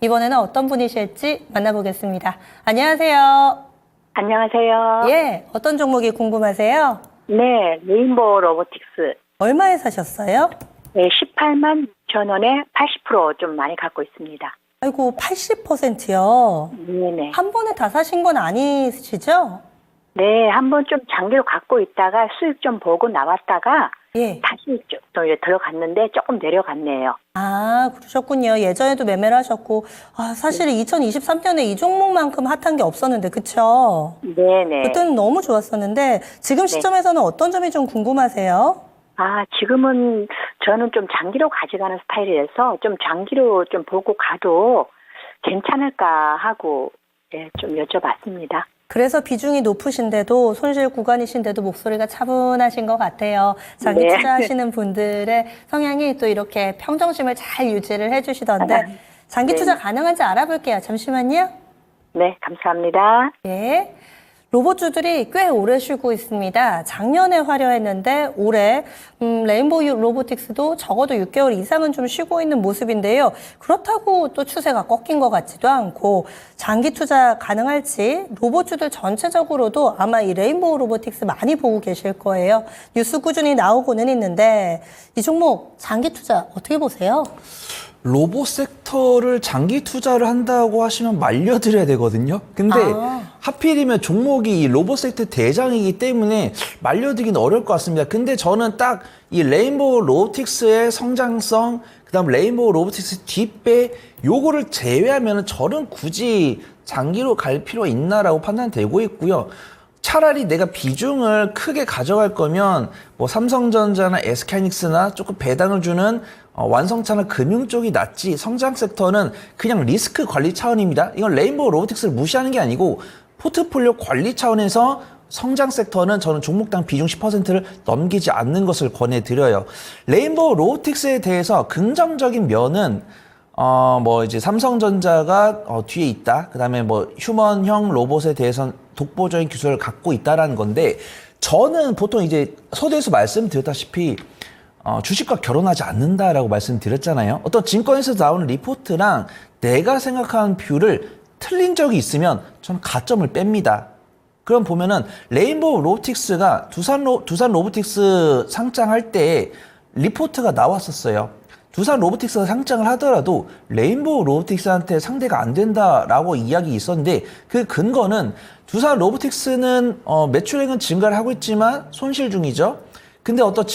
이번에는 어떤 분이실지 만나보겠습니다. 안녕하세요. 안녕하세요. 예, 어떤 종목이 궁금하세요? 네, 레인보우 로보틱스. 얼마에 사셨어요? 네, 18만 6천 원에 80%좀 많이 갖고 있습니다. 아이고, 80%요. 네네. 한 번에 다 사신 건 아니시죠? 네, 한번 좀 장기로 갖고 있다가 수익 좀 보고 나왔다가 예. 다시 또 이제 들어갔는데 조금 내려갔네요. 아, 그러셨군요. 예전에도 매매를 하셨고, 사실 2023년에 이 종목만큼 핫한 게 없었는데, 그쵸? 네네. 그때는 너무 좋았었는데, 지금 시점에서는 어떤 점이 좀 궁금하세요? 지금은 저는 좀 장기로 가져가는 스타일이라서 좀 장기로 좀 보고 가도 괜찮을까 하고 좀 여쭤봤습니다. 그래서 비중이 높으신데도 손실 구간이신데도 목소리가 차분하신 것 같아요. 장기 네. 투자하시는 분들의 성향이 또 이렇게 평정심을 잘 유지를 해주시던데 장기 네. 투자 가능한지 알아볼게요. 잠시만요. 네, 감사합니다. 예. 로봇주들이 꽤 오래 쉬고 있습니다. 작년에 화려했는데 올해 레인보우 로보틱스도 적어도 6개월 이상은 좀 쉬고 있는 모습인데요. 그렇다고 또 추세가 꺾인 것 같지도 않고 장기 투자 가능할지 로봇주들 전체적으로도 아마 이 레인보우 로보틱스 많이 보고 계실 거예요. 뉴스 꾸준히 나오고는 있는데 이 종목 장기 투자 어떻게 보세요? 로봇 섹터를 장기 투자를 한다고 하시면 말려드려야 되거든요. 근데 하필이면 종목이 이 로봇 섹터 대장이기 때문에 말려드리긴 어려울 것 같습니다. 근데 저는 딱 이 레인보우 로보틱스의 성장성, 그다음 레인보우 로보틱스 뒷배 요거를 제외하면 저는 굳이 장기로 갈 필요가 있나라고 판단되고 있고요. 차라리 내가 비중을 크게 가져갈 거면 뭐 삼성전자나 SK하이닉스나 조금 배당을 주는 완성차나 금융 쪽이 낫지, 성장 섹터는 그냥 리스크 관리 차원입니다. 이건 레인보우 로보틱스를 무시하는 게 아니고 포트폴리오 관리 차원에서 성장 섹터는 저는 종목당 비중 10%를 넘기지 않는 것을 권해드려요. 레인보우 로보틱스에 대해서 긍정적인 면은 뭐 이제 삼성전자가 뒤에 있다. 그다음에 뭐 휴먼형 로봇에 대해서는 독보적인 기술을 갖고 있다라는 건데, 저는 보통 이제 서두에서 말씀드렸다시피 주식과 결혼하지 않는다라고 말씀드렸잖아요. 어떤 증권에서 나오는 리포트랑 내가 생각하는 뷰를 틀린 적이 있으면 저는 가점을 뺍니다. 그럼 보면은 레인보우 로보틱스가 두산 로보틱스 상장할 때 리포트가 나왔었어요. 두산 로보틱스가 상장을 하더라도 레인보우 로보틱스한테 상대가 안 된다라고 이야기 있었는데, 그 근거는 두산 로보틱스는 매출액은 증가를 하고 있지만 손실 중이죠. 근데 어떤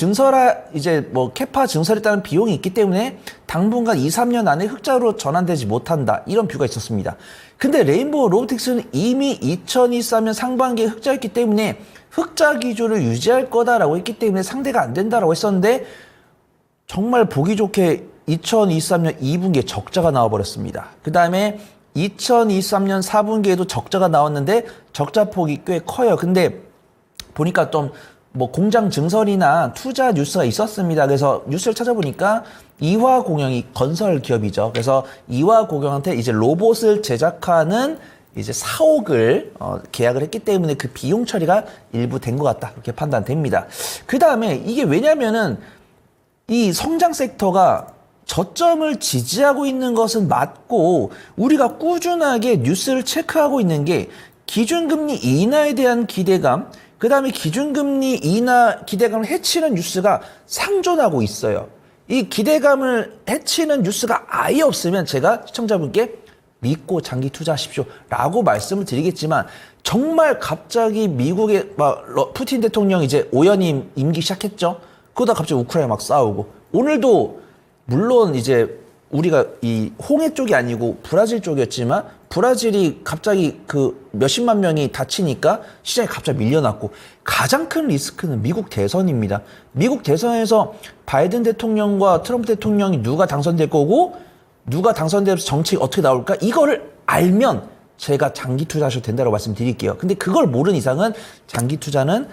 이제 뭐 캐파 증설에 따른 비용이 있기 때문에 당분간 2, 3년 안에 흑자로 전환되지 못한다, 이런 뷰가 있었습니다. 근데 레인보우 로보틱스는 이미 2023년 상반기에 흑자였기 때문에 흑자 기조를 유지할 거다라고 했기 때문에 상대가 안 된다라고 했었는데, 정말 보기 좋게 2023년 2분기에 적자가 나와버렸습니다. 그 다음에 2023년 4분기에도 적자가 나왔는데 적자 폭이 꽤 커요. 근데 보니까 좀 뭐 공장 증설이나 투자 뉴스가 있었습니다. 그래서 뉴스를 찾아보니까 이화공영이 건설 기업이죠. 그래서 이화공영한테 이제 로봇을 제작하는 이제 사옥을 계약을 했기 때문에 그 비용 처리가 일부 된 것 같다, 그렇게 판단됩니다. 그 다음에 이게 왜냐면은 이 성장 섹터가 저점을 지지하고 있는 것은 맞고, 우리가 꾸준하게 뉴스를 체크하고 있는 게 기준금리 인하에 대한 기대감, 그 다음에 기준금리 인하 기대감을 해치는 뉴스가 상존하고 있어요. 이 기대감을 해치는 뉴스가 아예 없으면 제가 시청자분께 믿고 장기 투자하십시오 라고 말씀을 드리겠지만, 정말 갑자기 미국의 푸틴 대통령 이제 5년 임기 시작했죠. 그러다 갑자기 우크라이나 막 싸우고, 오늘도 물론 이제 우리가 이 홍해 쪽이 아니고 브라질 쪽이었지만 브라질이 갑자기 그 몇십만 명이 다치니까 시장이 갑자기 밀려났고, 가장 큰 리스크는 미국 대선입니다. 미국 대선에서 바이든 대통령과 트럼프 대통령이 누가 당선될 거고 누가 당선돼서 정책이 어떻게 나올까, 이거를 알면 제가 장기 투자하셔도 된다고 말씀드릴게요. 근데 그걸 모르는 이상은 장기 투자는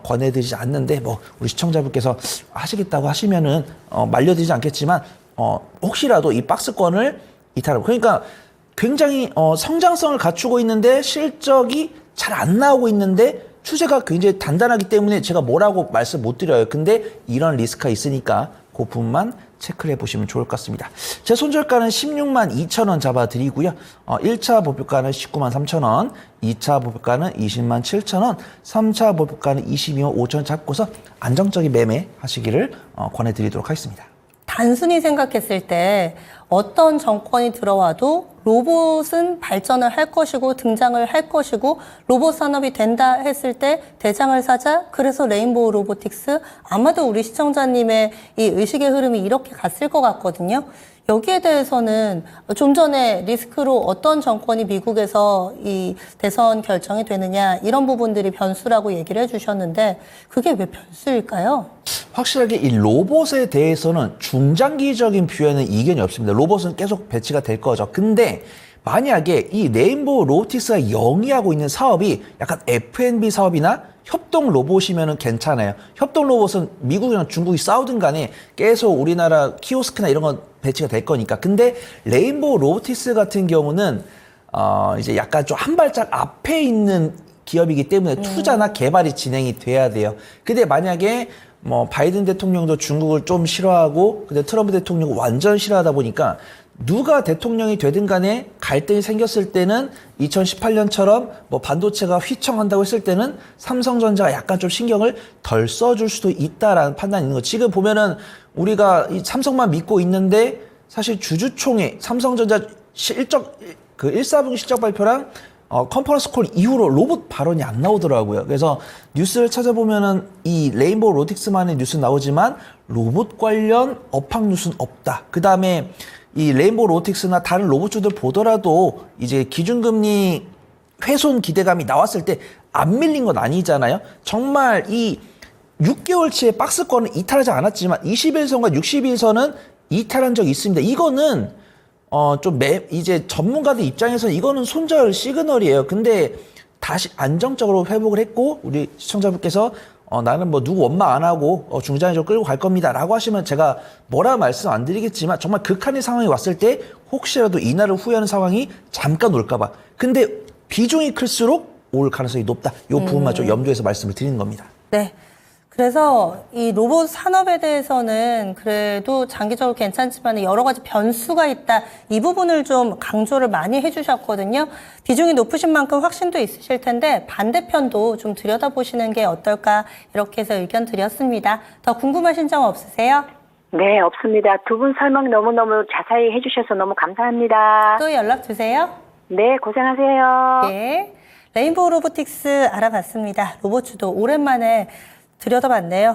권해드리지 않는데, 뭐 우리 시청자분께서 하시겠다고 하시면은 말려드리지 않겠지만 혹시라도 이 박스권을 이탈하고, 그러니까 굉장히 성장성을 갖추고 있는데 실적이 잘 안 나오고 있는데 추세가 굉장히 단단하기 때문에 제가 뭐라고 말씀 못 드려요. 근데 이런 리스크가 있으니까 그 부분만 체크를 해보시면 좋을 것 같습니다. 제 손절가는 16만 2천 원 잡아드리고요. 1차 목표가는 19만 3천 원, 2차 목표가는 20만 7천 원, 3차 목표가는 22만 5천 원 잡고서 안정적인 매매 하시기를 권해드리도록 하겠습니다. 단순히 생각했을 때 어떤 정권이 들어와도 로봇은 발전을 할 것이고 등장을 할 것이고 로봇 산업이 된다 했을 때 대장을 사자. 그래서 레인보우 로보틱스 아마도 우리 시청자님의 이 의식의 흐름이 이렇게 갔을 것 같거든요. 여기에 대해서는 좀 전에 리스크로 어떤 정권이 미국에서 이 대선 결정이 되느냐 이런 부분들이 변수라고 얘기를 해주셨는데 그게 왜 변수일까요? 확실하게 이 로봇에 대해서는 중장기적인 뷰에는 이견이 없습니다. 로봇은 계속 배치가 될 거죠. 근데 만약에 이 레인보우 로보틱스가 영위하고 있는 사업이 약간 F&B 사업이나 협동 로봇이면은 괜찮아요. 협동 로봇은 미국이랑 중국이 싸우든 간에 계속 우리나라 키오스크나 이런 건 배치가 될 거니까. 근데 레인보우 로보틱스 같은 경우는 이제 약간 좀 한 발짝 앞에 있는 기업이기 때문에 투자나 개발이 진행이 돼야 돼요. 근데 만약에 뭐 바이든 대통령도 중국을 좀 싫어하고 근데 트럼프 대통령은 완전 싫어하다 보니까 누가 대통령이 되든 간에 갈등이 생겼을 때는 2018년처럼 뭐 반도체가 휘청한다고 했을 때는 삼성전자가 약간 좀 신경을 덜 써줄 수도 있다라는 판단이 있는 거죠. 지금 보면은 우리가 이 삼성만 믿고 있는데 사실 주주총회 삼성전자 실적 그 1사분기 실적 발표랑 컨퍼런스 콜 이후로 로봇 발언이 안 나오더라고요. 그래서 뉴스를 찾아보면은 이 레인보우 로보틱스만의 뉴스는 나오지만 로봇 관련 업황 뉴스는 없다. 그 다음에 이 레인보우 로보틱스나 다른 로봇주들 보더라도 이제 기준금리 훼손 기대감이 나왔을 때 안 밀린 건 아니잖아요. 정말 이 6개월치의 박스권은 이탈하지 않았지만 21선과 60일선은 이탈한 적이 있습니다. 이거는 이제 전문가들 입장에서는 이거는 손절 시그널이에요. 근데 다시 안정적으로 회복을 했고 우리 시청자분께서 나는 뭐 누구 원망 안 하고 중장기적으로 끌고 갈 겁니다 라고 하시면 제가 뭐라 말씀 안 드리겠지만 정말 극한의 상황이 왔을 때 혹시라도 이날을 후회하는 상황이 잠깐 올까 봐. 근데 비중이 클수록 올 가능성이 높다. 이 부분만 좀 염두에서 말씀을 드리는 겁니다. 네. 그래서 이 로봇 산업에 대해서는 그래도 장기적으로 괜찮지만 여러 가지 변수가 있다. 이 부분을 좀 강조를 많이 해주셨거든요. 비중이 높으신 만큼 확신도 있으실 텐데 반대편도 좀 들여다보시는 게 어떨까 이렇게 해서 의견 드렸습니다. 더 궁금하신 점 없으세요? 네, 없습니다. 두 분 설명 너무너무 자세히 해주셔서 너무 감사합니다. 또 연락 주세요. 네, 고생하세요. 네. 레인보우 로보틱스 알아봤습니다. 로봇주도 오랜만에 들여다봤네요.